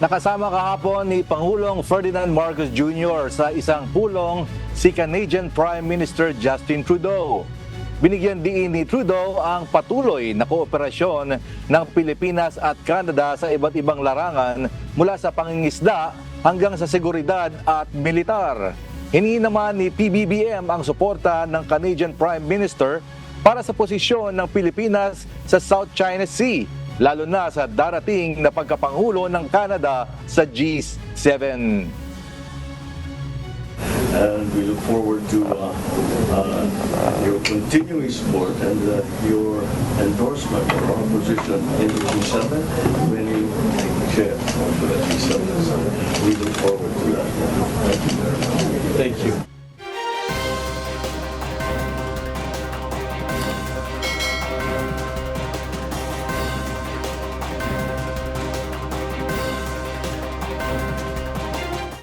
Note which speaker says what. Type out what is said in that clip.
Speaker 1: Nakasama kahapon ni Pangulong Ferdinand Marcos Jr. sa isang pulong si Canadian Prime Minister Justin Trudeau. Binigyan diin ni Trudeau ang patuloy na kooperasyon ng Pilipinas at Canada sa iba't ibang larangan mula sa pangingisda hanggang sa seguridad at militar. Hinihingi naman ni PBBM ang suporta ng Canadian Prime Minister para sa posisyon ng Pilipinas sa South China Sea, lalo na sa darating na pagkapangulo ng Canada sa G7.
Speaker 2: And we look forward to your continuing support and your endorsement of our position in the G7 when you chair of the G7. We look forward to that. Thank you.